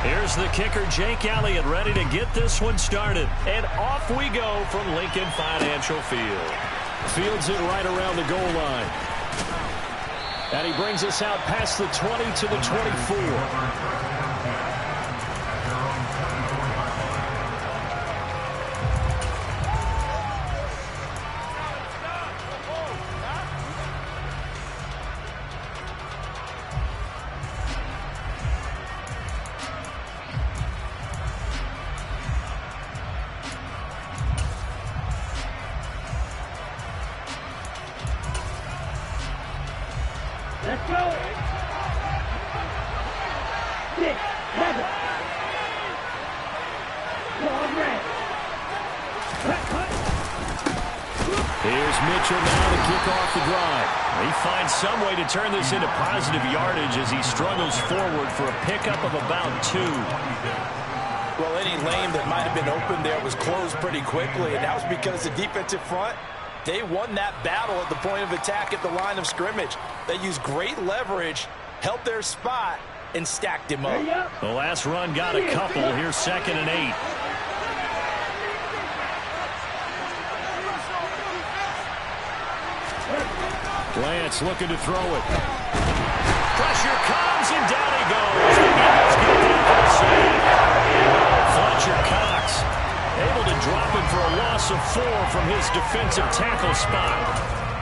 Here's the kicker, Jake Elliott, ready to get this one started. And off we go from Lincoln Financial Field. Fields it right around the goal line. And he brings us out past the 20 to the 24. Let's go. 6, 7. Here's Mitchell now to kick off the drive. He finds some way to turn this into positive yardage as he struggles forward for a pickup of about 2. Well, any lane that might have been open there was closed pretty quickly, and that was because the defensive front, they won that battle at the point of attack at the line of scrimmage. They used great leverage, held their spot, and stacked him up. The last run got a couple. Here's 2nd and 8. Lance looking to throw it. Pressure comes, and down he goes. The Eagles get down for the save. Fletcher Cox able to drop him for a loss of 4 from his defensive tackle spot.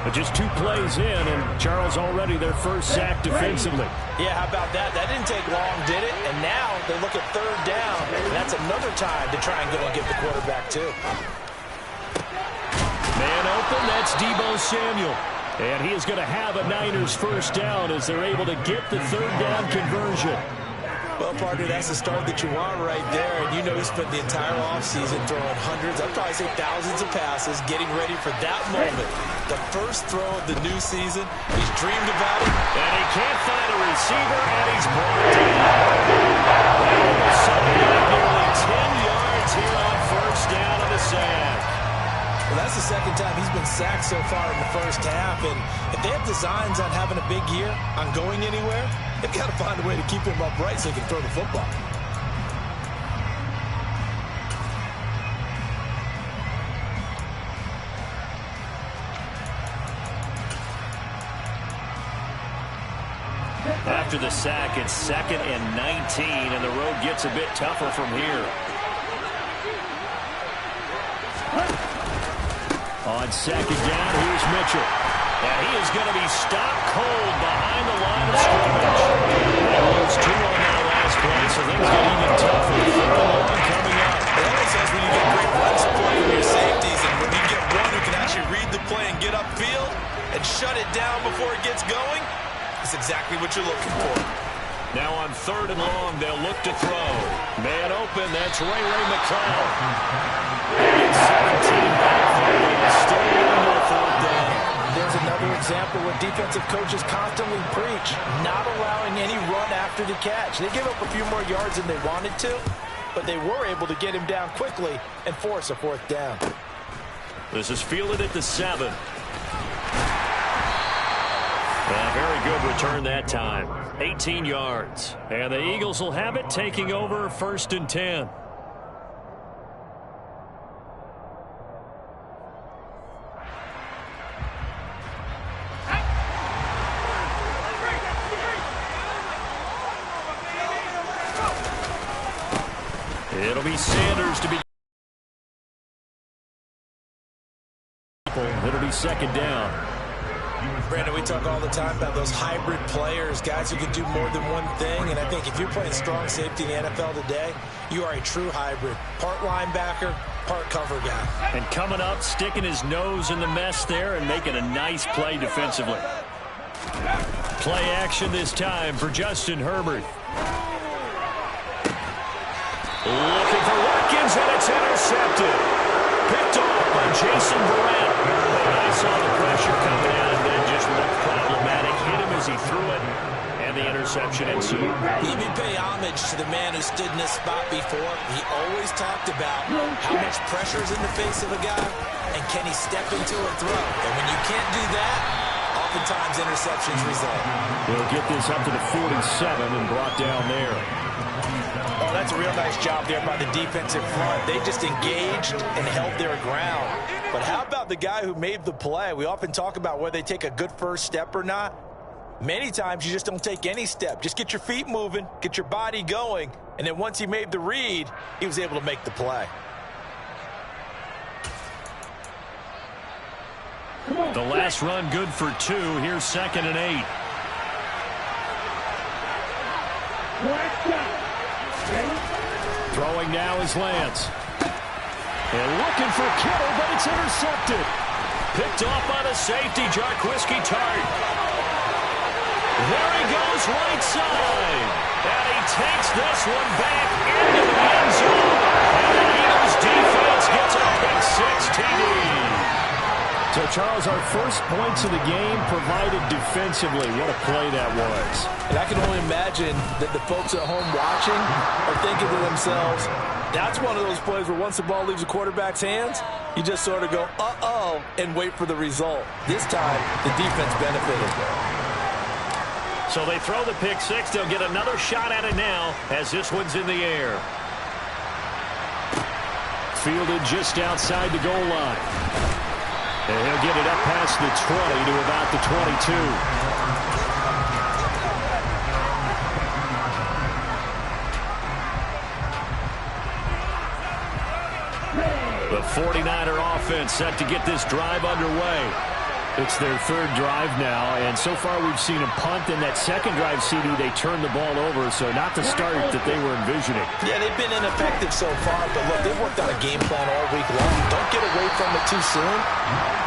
But just 2 plays in, and Charles already their first sack defensively. Yeah, how about that? That didn't take long, did it? And now they look at 3rd down, and that's another time to try and go and get the quarterback, too. Man open, that's Deebo Samuel. And he is going to have a Niners first down as they're able to get the 3rd down conversion. Well, partner, that's the start that you want right there. And you know he spent the entire offseason throwing hundreds, I'd probably say thousands of passes, getting ready for that moment. The first throw of the new season. He's dreamed about it. And he can't find a receiver, and he's brought down. Something like nearly 10 yards here on first down on the sack. Well, that's the 2nd time he's been sacked so far in the first half. And if they have designs on having a big year, on going anywhere, they've got to find a way to keep him upright so he can throw the football. After the sack, it's 2nd and 19, and the road gets a bit tougher from here. On 2nd down, here's Mitchell. And he is going to be stopped cold behind the line of scrimmage. They lose 2 on that last play, so things get even tougher. 3rd and long coming up. It always says when you get great run support from your safeties, and when you get one who can actually read the play and get upfield and shut it down before it gets going, that's exactly what you're looking for. Now on 3rd and long, they'll look to throw. Man open, that's Ray McCloud. It's 17 back there, and still into the 4th down. There's another example where defensive coaches constantly preach, not allowing any run after the catch. They give up a few more yards than they wanted to, but they were able to get him down quickly and force a 4th down. This is fielded at the 7. A very good return that time. 18 yards. And the Eagles will have it, taking over 1st and 10. It'll be Sanders to be. It'll be 2nd down. Brandon, we talk all the time about those hybrid players, guys who can do more than one thing, and I think if you're playing strong safety in the NFL today, you are a true hybrid. Part linebacker, part cover guy. And coming up, sticking his nose in the mess there and making a nice play defensively. Play action this time for Justin Herbert. Looking for Watkins, and it's intercepted. Picked off by Jason Verrett. I saw the pressure coming out, and then just looked problematic. Hit him as he threw it, and the interception ensued. He would pay homage to the man who stood in this spot before. He always talked about how much pressure is in the face of a guy, and can he step into a throw. And when you can't do that, oftentimes interceptions result. They'll get this up to the 47 and brought down there. Oh, that's a real nice job there by the defensive front. They just engaged and held their ground. But how about the guy who made the play? We often talk about whether they take a good first step or not. Many times you just don't take any step. Just get your feet moving, get your body going, and then once he made the read, he was able to make the play. The last run good for 2. Here's 2nd and 8. Throwing now is Lance. And looking for Kittle, but it's intercepted. Picked off by the safety, Jaquiski Tartt. There he goes right side. And he takes this one back into the end zone. And the Eagles defense gets a pick 6 TD. So, Charles, our first points of the game provided defensively. What a play that was. And I can only imagine that the folks at home watching are thinking to themselves, that's one of those plays where once the ball leaves the quarterback's hands, you just sort of go, uh-oh, and wait for the result. This time, the defense benefited. So they throw the pick 6. They'll get another shot at it now as this one's in the air. Fielded just outside the goal line. And he'll get it up past the 20 to about the 22. The 49er offense set to get this drive underway. It's their 3rd drive now, and so far we've seen a punt. In that 2nd drive, CD, they turned the ball over, so not the start that they were envisioning. Yeah, they've been ineffective so far, but look, they've worked on a game plan all week long. Don't get away from it too soon.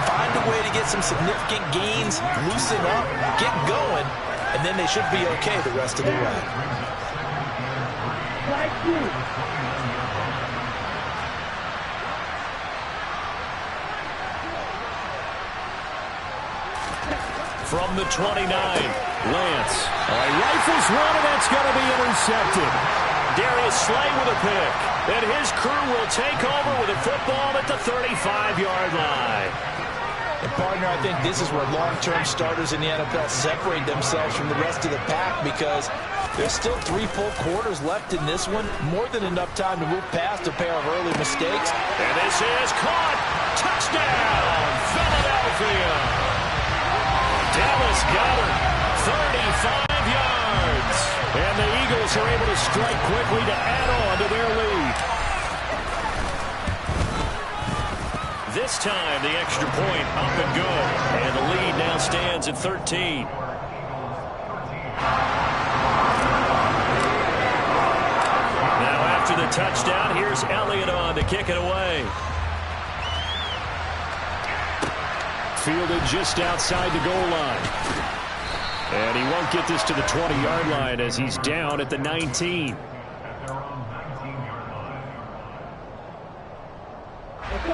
Find a way to get some significant gains, loosen up, get going, and then they should be okay the rest of the way. From the 29, Lance. Rifles one, and that's going to be intercepted. Darius Slay with a pick. And his crew will take over with a football at the 35-yard line. And, partner, I think this is where long-term starters in the NFL separate themselves from the rest of the pack because there's still 3 full quarters left in this one. More than enough time to move past a pair of early mistakes. And this is caught. Touchdown, Philadelphia. Dallas Goedert, 35 yards. And the Eagles are able to strike quickly to add on to their lead. This time, the extra point up and good. And the lead now stands at 13. Now after the touchdown, here's Elliott on to kick it away. Fielded just outside the goal line. And he won't get this to the 20-yard line as he's down at the 19.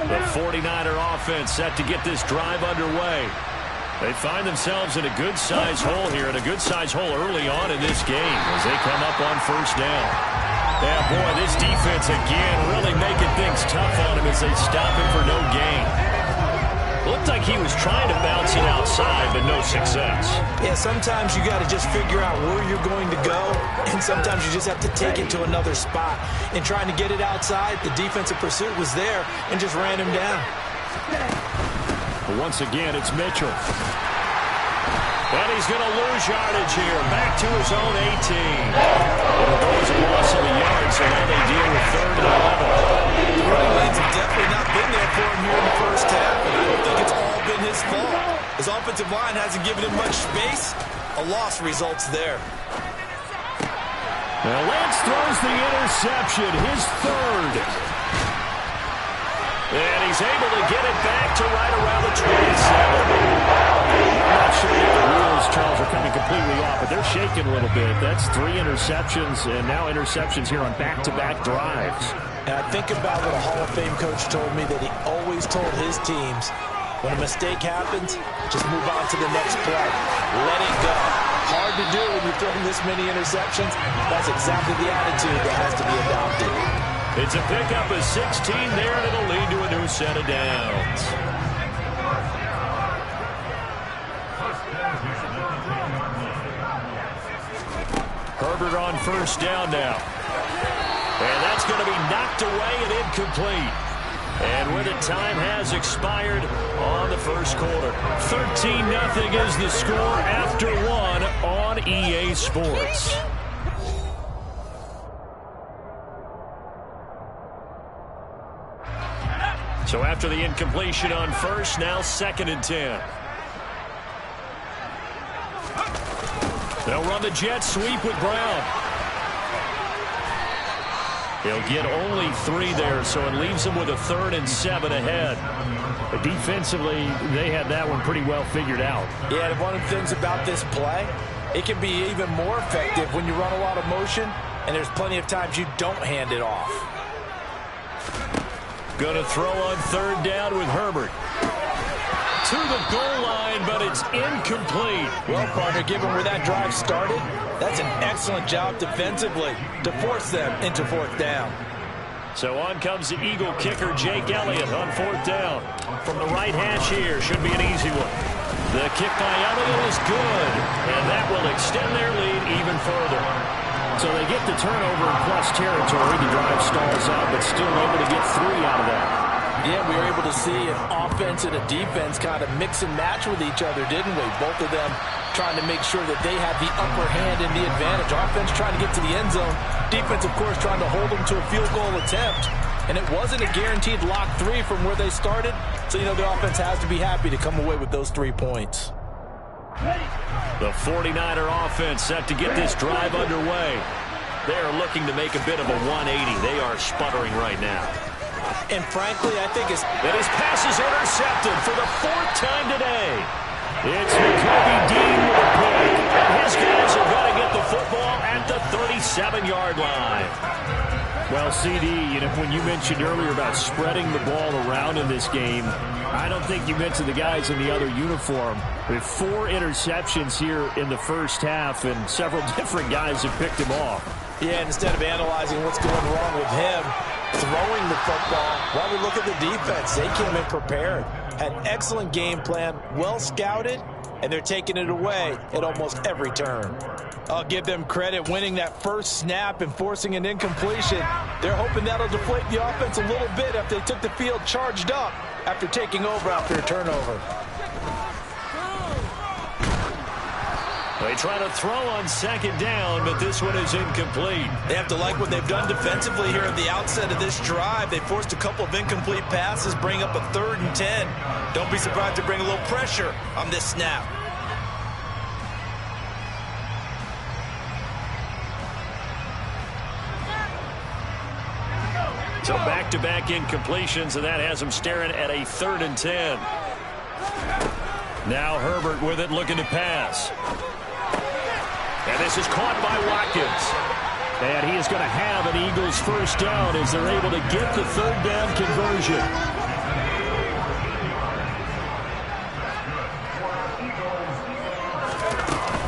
The 49er offense set to get this drive underway. They find themselves in a good-sized hole here, and a good-sized hole early on in this game as they come up on 1st down. Yeah, boy, this defense again really making things tough on him as they stop him for no gain. Looked like he was trying to bounce it outside, but no success. Yeah, sometimes you got to just figure out where you're going to go, and sometimes you just have to take it to another spot. In trying to get it outside, the defensive pursuit was there and just ran him down. But once again, it's Mitchell. And he's going to lose yardage here. Back to his own 18. It'll go as a loss of a yard, so now they deal with 3rd and 11. The running lanes have definitely not been there for him here in the first half, and I don't think it's all been his fault. His offensive line hasn't given him much space. A loss results there. Now Lance throws the interception, his 3rd. And he's able to get it back to right around the 27. I'm not sure if the rules, Charles, are coming completely off, but they're shaking a little bit. That's 3 interceptions, and now interceptions here on back-to-back drives. And I think about what a Hall of Fame coach told me, that he always told his teams, when a mistake happens, just move on to the next play. Let it go. Hard to do when you're throwing this many interceptions. That's exactly the attitude that has to be adopted. It's a pickup of 16 there, and it'll lead to a new set of downs. Herbert on 1st down now. And that's going to be knocked away and incomplete. And with it, time has expired on the first quarter. 13-0 is the score after one on EA Sports. So after the incompletion on first, now 2nd and 10. They'll run the jet sweep with Brown. They'll get only 3 there, so it leaves them with a 3rd and 7 ahead. But defensively, they had that one pretty well figured out. Yeah, and one of the things about this play, it can be even more effective when you run a lot of motion, and there's plenty of times you don't hand it off. Going to throw on 3rd down with Herbert. To the goal line, but it's incomplete. Well, partner, given where that drive started, that's an excellent job defensively to force them into 4th down. So on comes the Eagle kicker, Jake Elliott, on 4th down. From the right hash here, should be an easy one. The kick by Elliott is good, and that will extend their lead even further. So they get the turnover in plus territory. The drive stalls out, but still able to get 3 out of that. Yeah, we were able to see an offense and a defense kind of mix and match with each other, didn't we? Both of them trying to make sure that they have the upper hand and the advantage. Offense trying to get to the end zone. Defense, of course, trying to hold them to a field goal attempt. And it wasn't a guaranteed lock 3 from where they started. So, you know, the offense has to be happy to come away with those 3 points. The 49er offense set to get this drive underway. They are looking to make a bit of a 180. They are sputtering right now. And frankly, I think that his pass is intercepted for the 4th time today. It's Nakobe Dean with a pick. And his guys are going to get the football at the 37-yard line. Well, CD, you know, when you mentioned earlier about spreading the ball around in this game, I don't think you mentioned the guys in the other uniform. With 4 interceptions here in the first half, and several different guys have picked him off. Yeah, instead of analyzing what's going wrong with him, throwing the football, while we look at the defense, they came in prepared. Had an excellent game plan, well scouted, and they're taking it away at almost every turn. I'll give them credit winning that first snap and forcing an incompletion. They're hoping that'll deflate the offense a little bit after they took the field charged up after taking over after a turnover. They try to throw on 2nd down, but this one is incomplete. They have to like what they've done defensively here at the outset of this drive. They forced a couple of incomplete passes, bring up a 3rd and 10. Don't be surprised to bring a little pressure on this snap. So back-to-back incompletions, and that has them staring at a 3rd and 10. Now Herbert with it, looking to pass. And this is caught by Watkins. And he is going to have an Eagles first down as they're able to get the 3rd down conversion.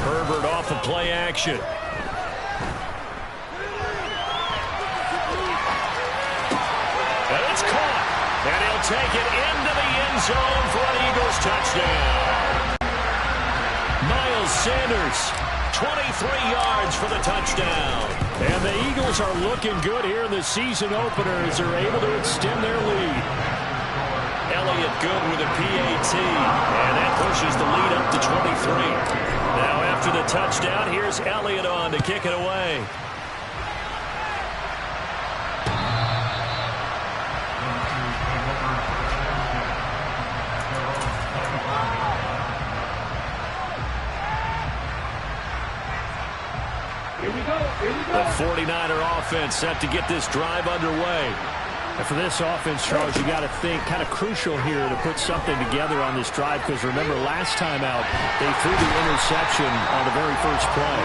Herbert off of play action. And it's caught. And he'll take it into the end zone for an Eagles touchdown. Miles Sanders, 23 yards for the touchdown. And the Eagles are looking good here in the season opener as they're able to extend their lead. Elliott good with a PAT. And that pushes the lead up to 23. Now after the touchdown, here's Elliott on to kick it away. The 49er offense set to get this drive underway. And for this offense, Charles, you got to think kind of crucial here to put something together on this drive, because remember last time out they threw the interception on the very first play.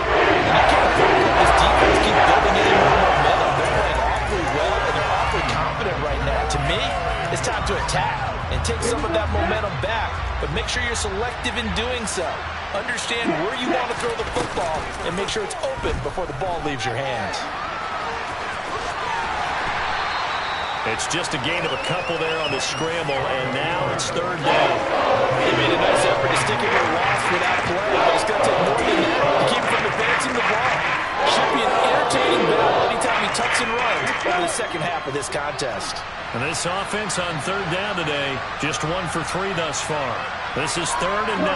This defense keeps building any more momentum. They're playing awfully well and they're awfully confident right now. To me, it's time to attack and take some of that momentum back, but make sure you're selective in doing so. Understand where you want to throw the football and make sure it's open before the ball leaves your hands. It's just a gain of a couple there on the scramble, and now it's 3rd down. They made a nice effort to stick in their loss for that play, but it's going to take more than that to keep from advancing the ball. Should be an entertaining battle anytime he tucks and runs second half of this contest. And this offense on third down today, just 1 for 3 thus far. This is 3rd and 9.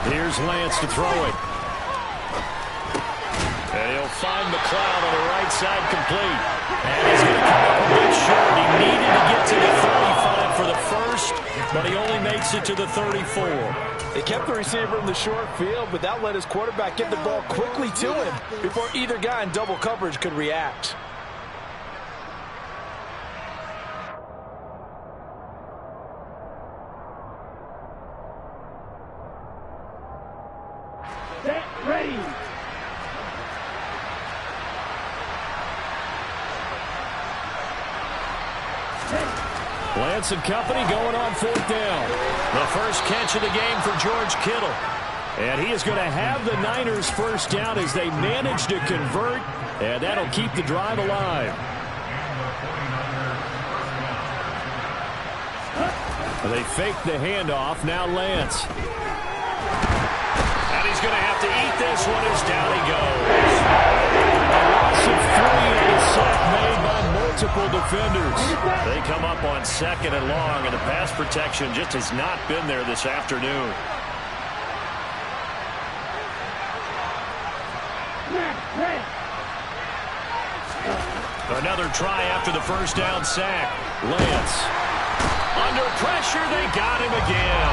Here's Lance to throw it. And he'll find McLeod on the right side complete. And he's going to come up a bit short. He needed to get to the 35 for the first, but he only makes it to the 34. They kept the receiver in the short field, but that let his quarterback get the ball quickly to him before either guy in double coverage could react. Ready. Lance and company going on 4th down. The first catch of the game for George Kittle. And he is going to have the Niners first down as they manage to convert, and that'll keep the drive alive. They fake the handoff. Now Lance. And he's going to have to eat this one as down he goes. A loss of 3 and a sack made by multiple defenders. They come up on 2nd and long, and the pass protection just has not been there this afternoon. Another try after the first down sack. Lance. Under pressure, they got him again.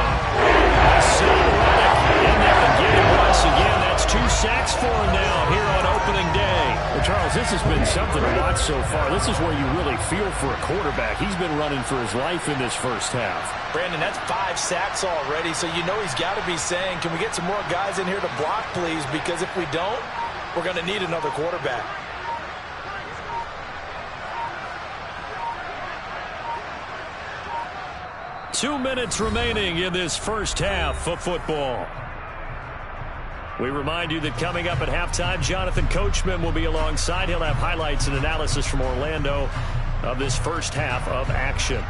In there to get him once again. That's 2 sacks for him now here on opening day. Well, Charles, this has been something to watch so far. This is where you really feel for a quarterback. He's been running for his life in this first half. Brandon, that's 5 sacks already, so you know he's got to be saying, can we get some more guys in here to block, please? Because if we don't, we're going to need another quarterback. Two minutes remaining in this first half of football. We remind you that coming up at halftime, Jonathan Coachman will be alongside. He'll have highlights and analysis from Orlando of this first half of action.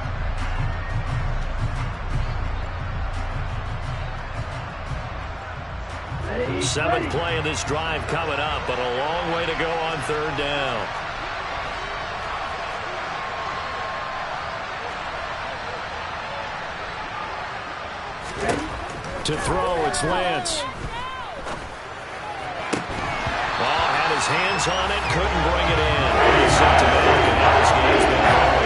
Seventh play of this drive coming up, but a long way to go on 3rd down. To throw, it's Lance. Ball had his hands on it, couldn't bring it in. He's sent to back, and now his game's been going.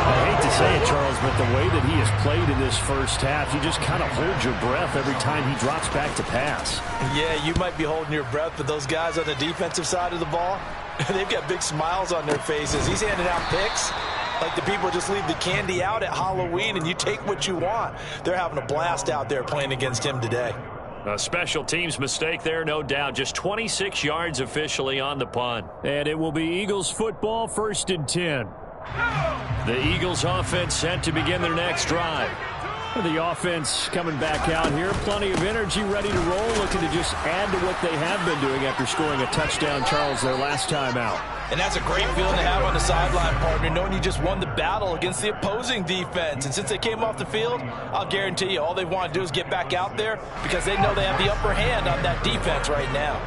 I hate to say it, Charles, but the way that he has played in this first half, you just kind of hold your breath every time he drops back to pass. Yeah, you might be holding your breath, but those guys on the defensive side of the ball, they've got big smiles on their faces. He's handing out picks like the people just leave the candy out at Halloween and you take what you want. They're having a blast out there playing against him today. A special teams mistake there, no doubt. Just 26 yards officially on the punt. And it will be Eagles football, 1st and 10. The Eagles offense set to begin their next drive. The offense coming back out here. Plenty of energy, ready to roll, looking to just add to what they have been doing after scoring a touchdown, Charles, their last time out. And that's a great feeling to have on the sideline, partner, knowing you just won the battle against the opposing defense. And since they came off the field, I'll guarantee you all they want to do is get back out there because they know they have the upper hand on that defense right now.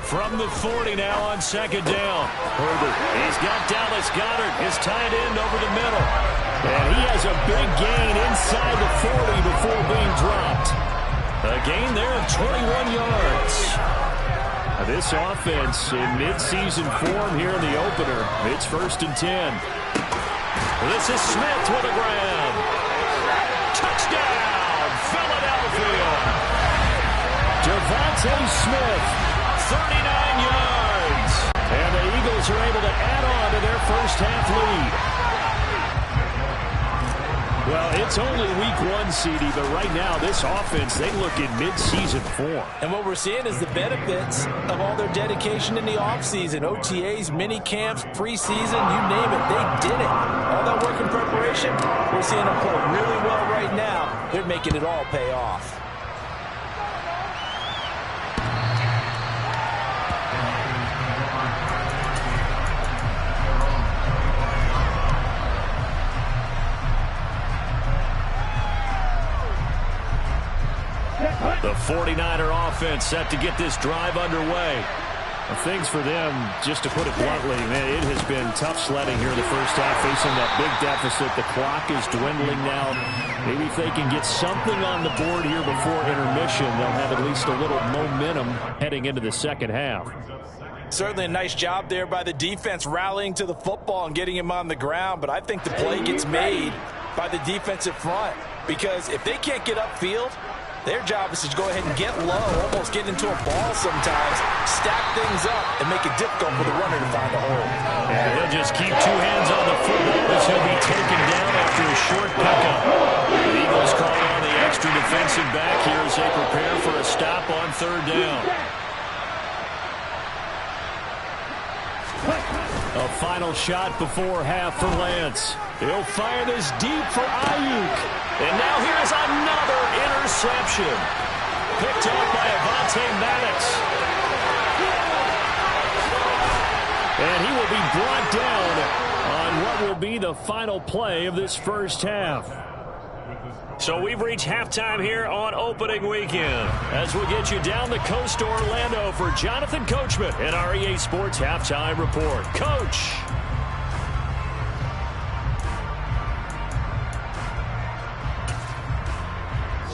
From the 40 now on 2nd down. Herbert, he's got Dallas Goedert, his tight end over the middle. And he has a big gain inside the 40 before being dropped. A gain there of 21 yards. This offense in midseason form here in the opener. It's 1st and 10. This is Smith with a grab. Touchdown, Philadelphia. Devontae Smith, 39 yards. And the Eagles are able to add on to their first half lead. Well, it's only week 1, CD, but right now this offense, they look in mid-season form. And what we're seeing is the benefits of all their dedication in the offseason. OTAs, mini camps, preseason, you name it, they did it. All that work in preparation, we're seeing them play really well right now. They're making it all pay off. The 49er offense set to get this drive underway. Well, things for them, just to put it bluntly, man, it has been tough sledding here in the first half, facing that big deficit. The clock is dwindling now. Maybe if they can get something on the board here before intermission, they'll have at least a little momentum heading into the second half. Certainly a nice job there by the defense, rallying to the football and getting him on the ground. But I think the play gets made by the defensive front, because if they can't get upfield, their job is to go ahead and get low, almost get into a ball sometimes, stack things up, and make it difficult for the runner to find a hole. And he'll just keep two hands on the football as he'll be taken down after a short pickup. The Eagles call on the extra defensive back here as they prepare for a stop on third down. A final shot before half for Lance. He'll fire this deep for Ayuk. And now here's another interception. Picked up by Avonte Maddox. And he will be brought down on what will be the final play of this first half. So we've reached halftime here on opening weekend, as we'll get you down the coast to Orlando for Jonathan Coachman and our EA Sports Halftime Report. Coach.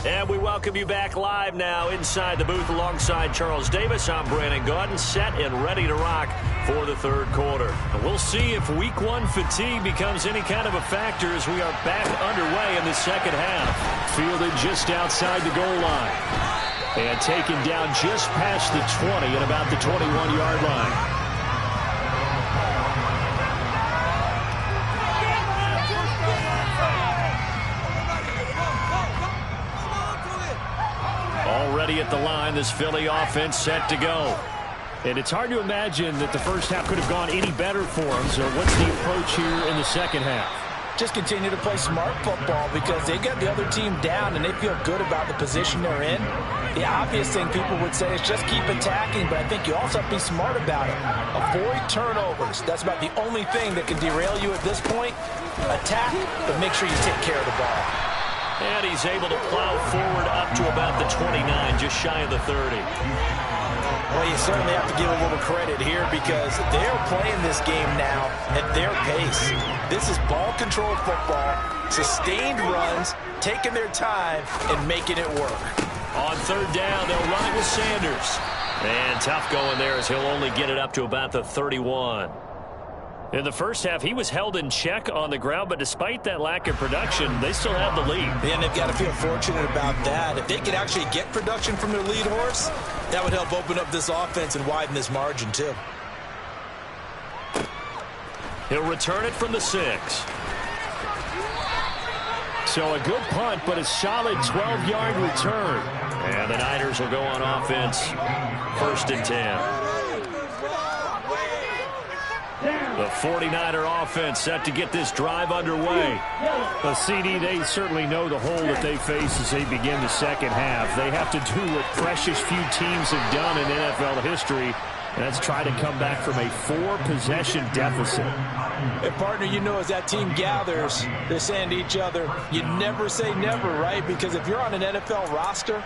And we welcome you back live now inside the booth alongside Charles Davis. I'm Brandon Gaudin, set and ready to rock for the third quarter. And we'll see if week one fatigue becomes any kind of a factor as we are back underway in the second half. Fielded just outside the goal line. And taken down just past the 20 at about the 21-yard line. Already at the line, this Philly offense set to go. And it's hard to imagine that the first half could have gone any better for them. So what's the approach here in the second half? Just continue to play smart football, because they got the other team down and they feel good about the position they're in. The obvious thing people would say is just keep attacking, but I think you also have to be smart about it. Avoid turnovers. That's about the only thing that can derail you at this point. Attack, but make sure you take care of the ball. And he's able to plow forward up to about the 29, just shy of the 30. Well, you certainly have to give a little credit here, because they're playing this game now at their pace. This is ball control football, sustained runs, taking their time, and making it work. On third down, they'll run it with Sanders. And tough going there as he'll only get it up to about the 31. In the first half, he was held in check on the ground, but despite that lack of production, they still have the lead. And they've got to feel fortunate about that. If they could actually get production from their lead horse, that would help open up this offense and widen this margin too. He'll return it from the 6. So a good punt, but a solid 12-yard return. And the Niners will go on offense, 1st and 10. The 49er offense set to get this drive underway. The CD, they certainly know the hole that they face as they begin the second half. They have to do what precious few teams have done in NFL history, and that's try to come back from a 4-possession deficit. And partner, you know, as that team gathers, they're saying to each other, you never say never, right? Because if you're on an NFL roster,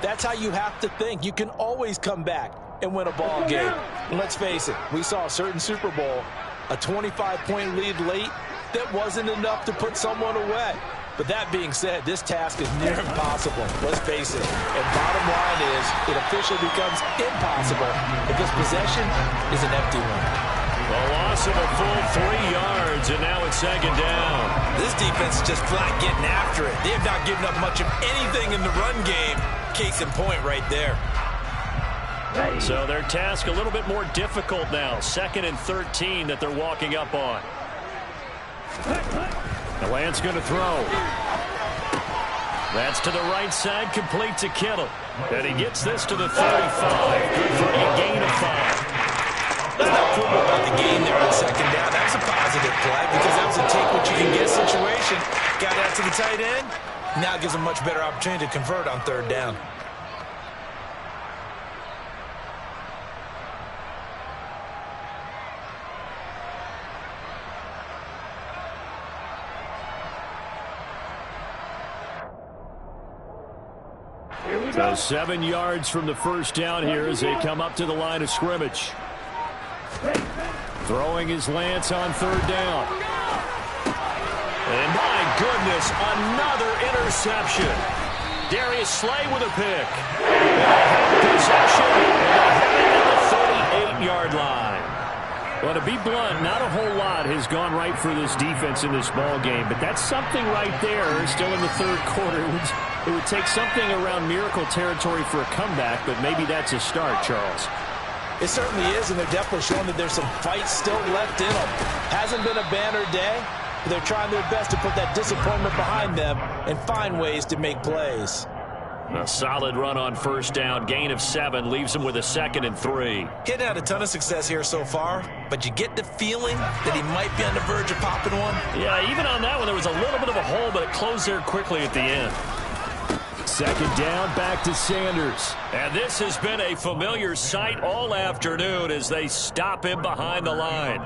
that's how you have to think. You can always come back and win a ball game. And let's face it, we saw a certain Super Bowl, a 25-point lead late, that wasn't enough to put someone away. But that being said, this task is near impossible. Let's face it. And bottom line is, it officially becomes impossible if this possession is an empty one. A loss of a full 3 yards, and now it's second down. This defense is just flat getting after it. They have not given up much of anything in the run game. Case in point right there. So their task a little bit more difficult now. 2nd and 13 that they're walking up on. The Lance going to throw. That's to the right side, complete to Kittle. And he gets this to the 35. Good for a gain of 5. Let's not fool about the game there on second down. That was a positive play, because that was a take what you can get situation. Got out to the tight end. Now it gives them a much better opportunity to convert on third down. So 7 yards from the first down here as they come up to the line of scrimmage. Throwing his Lance on third down. And my goodness, another interception. Darius Slay with a pick. And they have possession, and they have it at the 38-yard line. Well, to be blunt, not a whole lot has gone right for this defense in this ball game, but that's something right there. Still in the third quarter. It would take something around miracle territory for a comeback, but maybe that's a start, Charles. It certainly is, and they're definitely showing that there's some fight still left in them. Hasn't been a banner day, but they're trying their best to put that disappointment behind them and find ways to make plays. A solid run on first down. Gain of 7 leaves them with a 2nd and 3. He hadn't had a ton of success here so far, but you get the feeling that he might be on the verge of popping one. Yeah, even on that one, there was a little bit of a hole, but it closed there quickly at the end. 2nd down, back to Sanders. And this has been a familiar sight all afternoon as they stop him behind the line.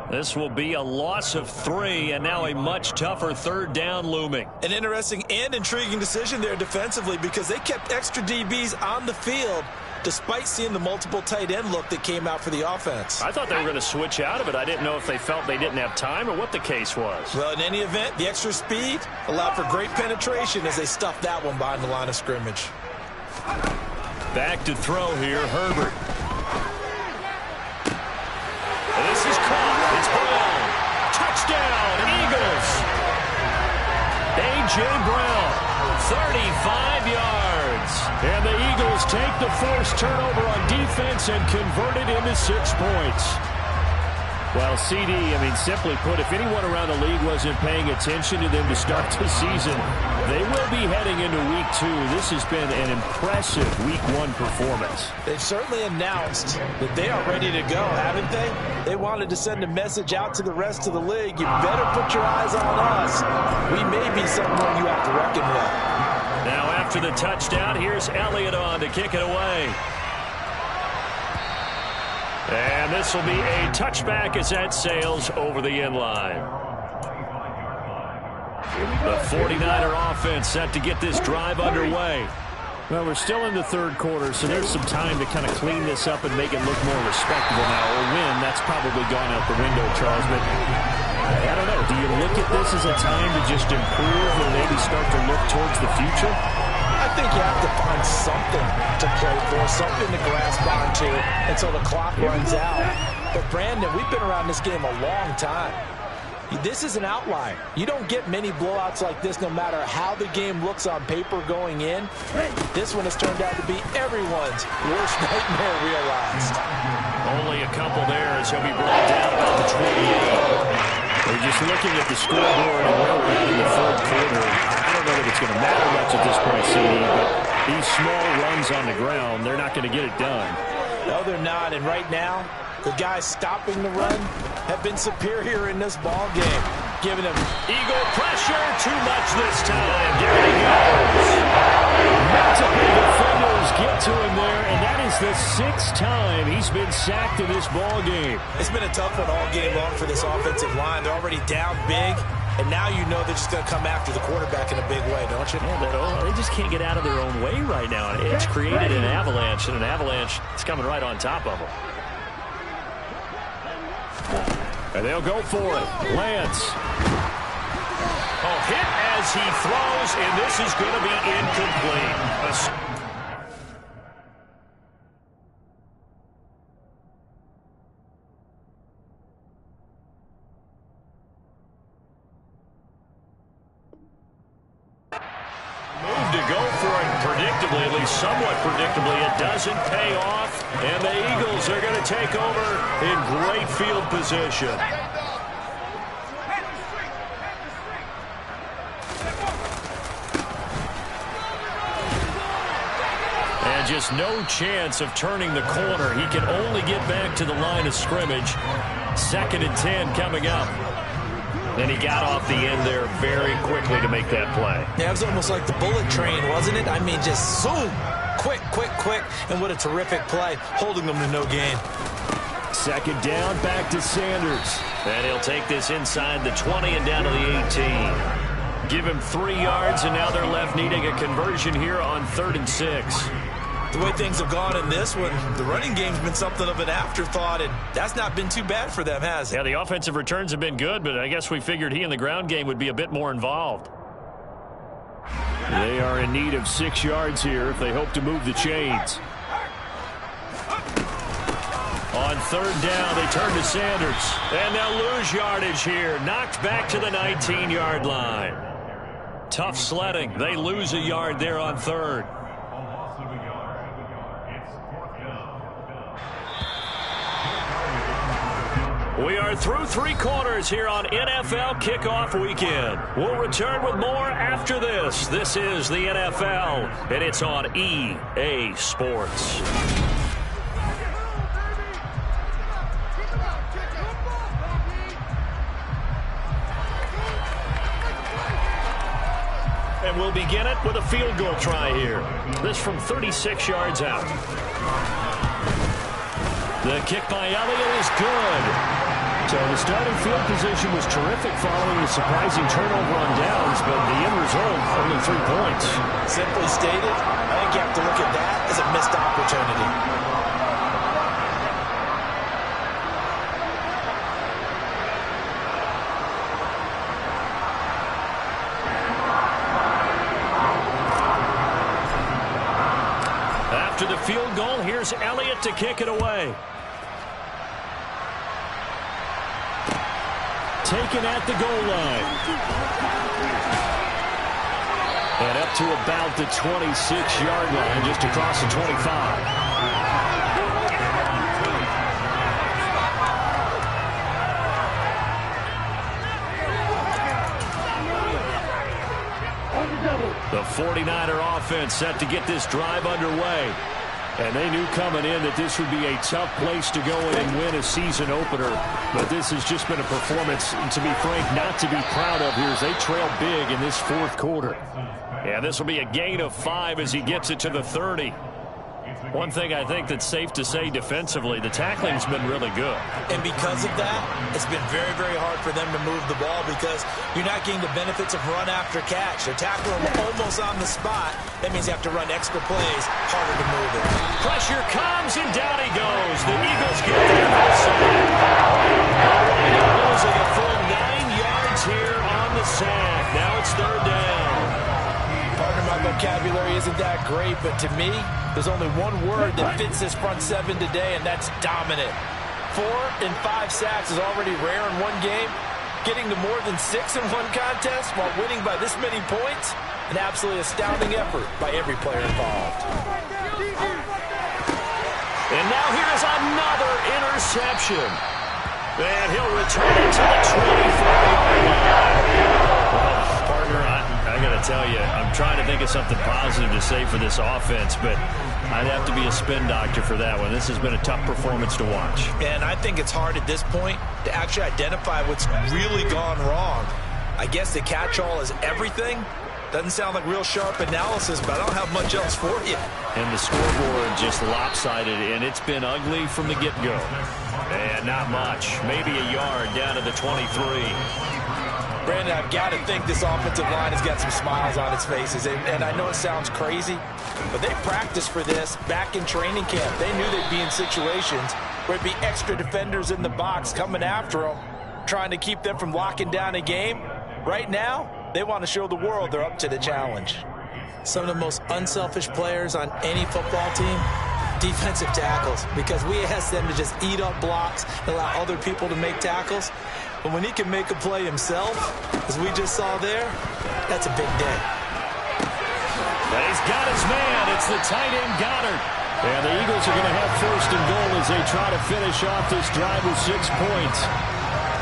This will be a loss of 3, and now a much tougher 3rd down looming. An interesting and intriguing decision there defensively because they kept extra DBs on the field despite seeing the multiple tight end look that came out for the offense. I thought they were going to switch out of it. I didn't know if they felt they didn't have time or what the case was. Well, in any event, the extra speed allowed for great penetration as they stuffed that one behind the line of scrimmage. Back to throw here, Herbert. And this is caught. It's Brown. Touchdown, Eagles. A.J. Brown, 35 yards. And the Eagles take the first turnover on defense and convert it into 6 points. Well, CD, simply put, if anyone around the league wasn't paying attention to them to start the season, they will be heading into Week 2. This has been an impressive Week 1 performance. They've certainly announced that they are ready to go, haven't they? They wanted to send a message out to the rest of the league. You better put your eyes on us. We may be someone you have to reckon with. Now after the touchdown, here's Elliott on to kick it away. And this will be a touchback as that sails over the end line. The 49er offense set to get this drive underway. Well, we're still in the third quarter, so there's some time to kind of clean this up and make it look more respectable now. A win, that's probably gone out the window, Charles. But I don't know. Do you look at this as a time to just improve and maybe start to look towards the future? I think you have to find something to play for, something to grasp onto until the clock runs out. But, Brandon, we've been around this game a long time. This is an outlier. You don't get many blowouts like this no matter how the game looks on paper going in. This one has turned out to be everyone's worst nightmare realized. Only a couple there as he'll be brought down about the 28. We're just looking at the scoreboard and where we're at in the third quarter. I don't know that it's going to matter much at this point, CD, but these small runs on the ground, they're not going to get it done. No, they're not. And right now, the guys stopping the run have been superior in this ball game, giving them Eagle pressure. Too much this time. There he goes. Multiple defenders get to him there, and that is the 6th time he's been sacked in this ball game. It's been a tough one all game long for this offensive line. They're already down big, and now you know they're just going to come after the quarterback in a big way, don't you? Yeah, they just can't get out of their own way right now. It's created an avalanche, and an avalanche is coming right on top of them. And they'll go for it. Lance. Hit as he throws, and this is going to be incomplete. Move to go for it predictably, at least somewhat predictably. It doesn't pay off, and the Eagles are going to take over in great field position. And just no chance of turning the corner. He can only get back to the line of scrimmage. 2nd and 10 coming up. And he got off the end there very quickly to make that play. Yeah, it was almost like the bullet train, wasn't it? I mean, just zoom. Quick, quick, quick. And what a terrific play, holding them to no gain. 2nd down, back to Sanders. And he'll take this inside the 20 and down to the 18. give him 3 yards, and now they're left needing a conversion here on 3rd and 6. The way things have gone in this one, the running game's been something of an afterthought, and that's not been too bad for them, has it? Yeah, the offensive returns have been good, but I guess we figured he in the ground game would be a bit more involved. They are in need of 6 yards here if they hope to move the chains. On 3rd down, they turn to Sanders, and they'll lose yardage here. Knocked back to the 19-yard line. Tough sledding. They lose a yard there on 3rd. We are through 3 quarters here on NFL Kickoff Weekend. We'll return with more after this. This is the NFL, and it's on EA Sports. And we'll begin it with a field goal try here. This from 36 yards out. The kick by Elliott is good. So the starting field position was terrific following a surprising turnover on downs, but the end result, only 3 points. Simply stated, I think you have to look at that as a missed opportunity. After the field goal, here's Elliott to kick it away. Taken at the goal line. And up to about the 26-yard line, just across the 25. The 49er offense set to get this drive underway. And they knew coming in that this would be a tough place to go in and win a season opener. But this has just been a performance, to be frank, not to be proud of here as they trail big in this 4th quarter. Yeah, this will be a gain of 5 as he gets it to the 30. One thing I think that's safe to say defensively, the tackling's been really good. And because of that, it's been very, very hard for them to move the ball because you're not getting the benefits of run after catch. They're tackling them almost on the spot. That means you have to run extra plays, harder to move it. Pressure comes, and down he goes. The Eagles get there for the sack. Losing a full 9 yards here on the sack. Now it's 3rd down. Partner, my vocabulary isn't that great, but to me, there's only one word that fits this front 7 today, and that's dominant. 4 and 5 sacks is already rare in one game. Getting to more than 6 in one contest while winning by this many points, an absolutely astounding effort by every player involved. And now here's another interception. And he'll return it to the 24-yard line. Partner, I got to tell you, I'm trying to think of something positive to say for this offense, but I'd have to be a spin doctor for that one. This has been a tough performance to watch. And I think it's hard at this point to actually identify what's really gone wrong. I guess the catch-all is everything. Doesn't sound like real sharp analysis, but I don't have much else for you. And the scoreboard just lopsided, and it's been ugly from the get-go. And not much. Maybe a yard down to the 23. Brandon, I've got to think this offensive line has got some smiles on its faces. And I know it sounds crazy, but they practiced for this back in training camp. They knew they'd be in situations where it'd be extra defenders in the box coming after them, trying to keep them from locking down a game. Right now, they want to show the world they're up to the challenge. Some of the most unselfish players on any football team, defensive tackles, because we ask them to just eat up blocks and allow other people to make tackles. But when he can make a play himself, as we just saw there, that's a big day. But he's got his man. It's the tight end Goddard. And the Eagles are going to have 1st and goal as they try to finish off this drive with 6 points.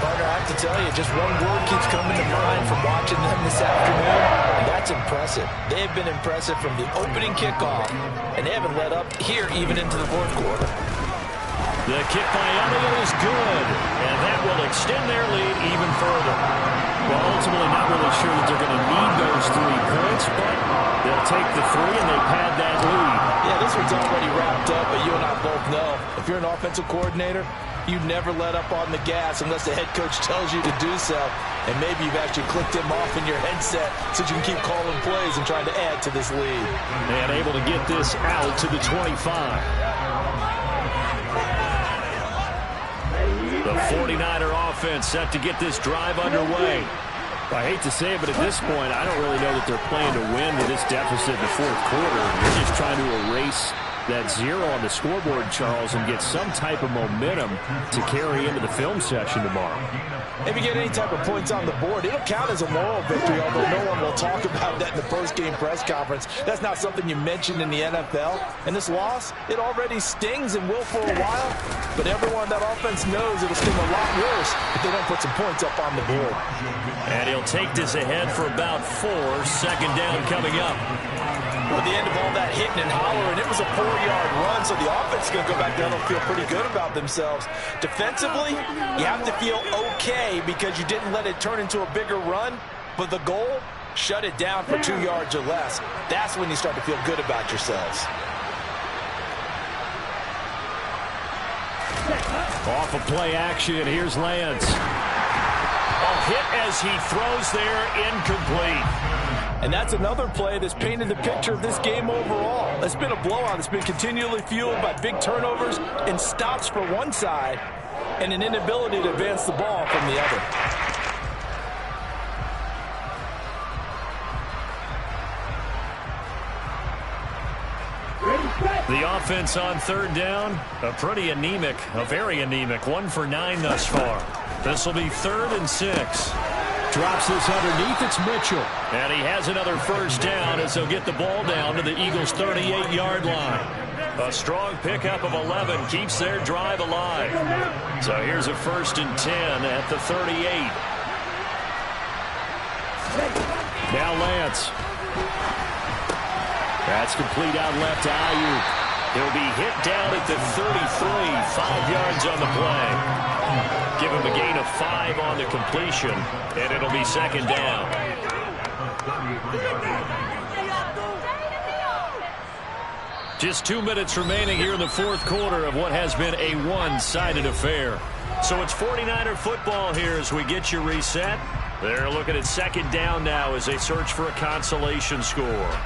Partner, I have to tell you, just one word keeps coming to mind from watching them this afternoon, and that's impressive. They have been impressive from the opening kickoff, and they haven't let up here even into the 4th quarter. The kick by Elliott is good, and that will extend their lead even further. Well, ultimately not really sure that they're going to need those 3 points, but they'll take the 3 and they pad that lead. Yeah, this one's already wrapped up, but you and I both know if you're an offensive coordinator, You never let up on the gas unless the head coach tells you to do so. And maybe you've actually clicked him off in your headset so you can keep calling plays and trying to add to this lead. And able to get this out to the 25. The 49er offense set to get this drive underway. I hate to say it, but at this point, I don't really know that they're playing to win with this deficit in the fourth quarter. They're just trying to erase that 0 on the scoreboard, Charles, and get some type of momentum to carry into the film session tomorrow. If you get any type of points on the board, it'll count as a moral victory, although no one will talk about that in the post-game press conference. That's not something you mentioned in the NFL. And this loss, it already stings and will for a while, but everyone that offense knows it'll sting a lot worse if they don't put some points up on the board. And he'll take this ahead for about 4. Second down coming up. At the end of all that hitting and hollering, it was a 4-yard run, so the offense is going to go back down and feel pretty good about themselves. Defensively, you have to feel okay because you didn't let it turn into a bigger run, but the goal, shut it down for 2 yards or less. That's when you start to feel good about yourselves. Off of play action, here's Lance. A hit as he throws there, incomplete. And that's another play that's painted the picture of this game overall. It's been a blowout. It's been continually fueled by big turnovers and stops for one side and an inability to advance the ball from the other. The offense on third down, a very anemic 1 for 9 thus far. This will be 3rd and 6. Drops this underneath, it's Mitchell. And he has another first down as they'll get the ball down to the Eagles' 38-yard line. A strong pickup of 11 keeps their drive alive. So here's a 1st and 10 at the 38. Now Lance. That's complete out left to Ayuk. He'll be hit down at the 33, 5 yards on the play. Give him a gain of 5 on the completion, and it'll be 2nd down. Just 2 minutes remaining here in the fourth quarter of what has been a one-sided affair. So it's 49er football here as we get you reset. They're looking at 2nd down now as they search for a consolation score.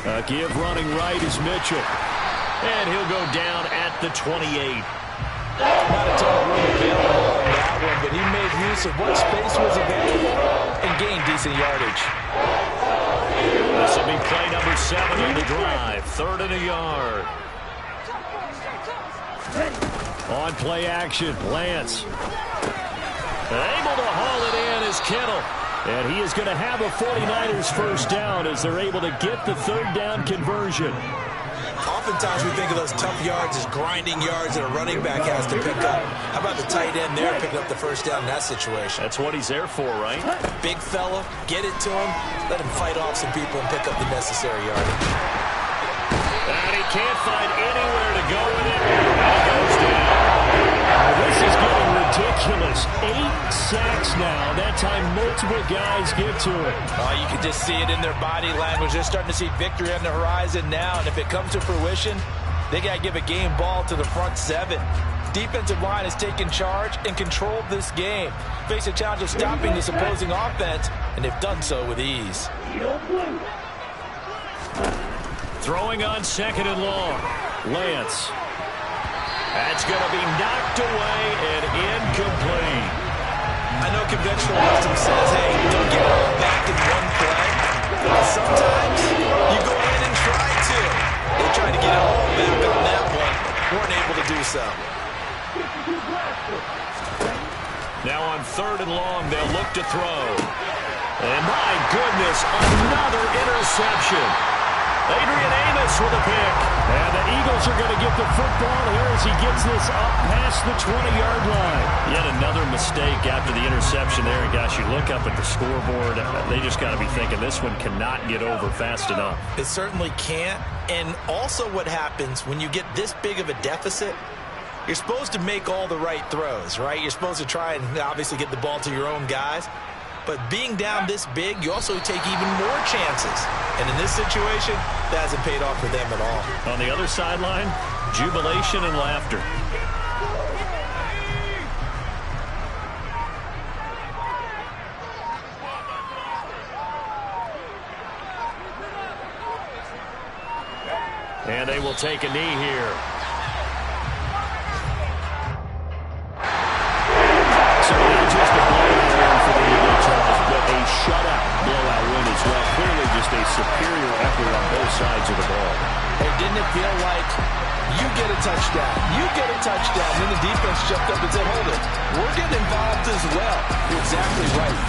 A give running right is Mitchell. And he'll go down at the 28. Not a ton of room available on that one, but he made use of what space was available and gained decent yardage. This will be play number 7 on the drive. 3rd and a yard. On play action, Lance. Able to haul it in is Kittle. And he is going to have a 49ers first down as they're able to get the 3rd down conversion. Oftentimes we think of those tough yards as grinding yards that a running back has to pick up. How about the tight end there picking up the first down in that situation? That's what he's there for, right? Big fella, get it to him, let him fight off some people and pick up the necessary yardage. And he can't find anywhere to go with it. And he goes down. This is getting ridiculous. 8 sacks now. That time multiple guys get to it. Oh, you can just see it in their body language. They're starting to see victory on the horizon now. And if it comes to fruition, they got to give a game ball to the front 7. Defensive line has taken charge and controlled this game. Face a challenge of stopping this opposing offense, and they've done so with ease. Throwing on 2nd and long. Lance. That's going to be knocked away and incomplete. I know conventional wisdom says, hey, don't get it all back in one play. But sometimes you go ahead and try to. They tried to get it all back on that one. Weren't able to do so. Now on 3rd and long, they'll look to throw. And my goodness, another interception. Adrian Amos with a pick. And the Eagles are going to get the football here as he gets this up past the 20-yard line. Yet another mistake after the interception there. And gosh, you look up at the scoreboard, they just got to be thinking this one cannot get over fast enough. It certainly can't. And also what happens when you get this big of a deficit, you're supposed to make all the right throws, right? You're supposed to try and obviously get the ball to your own guys. But being down this big, you also take even more chances. And in this situation, that hasn't paid off for them at all. On the other sideline, jubilation and laughter. And they will take a knee here. So not just a blowout win for the Eagles, but a shutout blowout win as well. Clearly just a superior effort on both sides of the ball. Hey, didn't it feel like you get a touchdown, then the defense jumped up and said, hold it, we're getting involved as well. You're exactly right.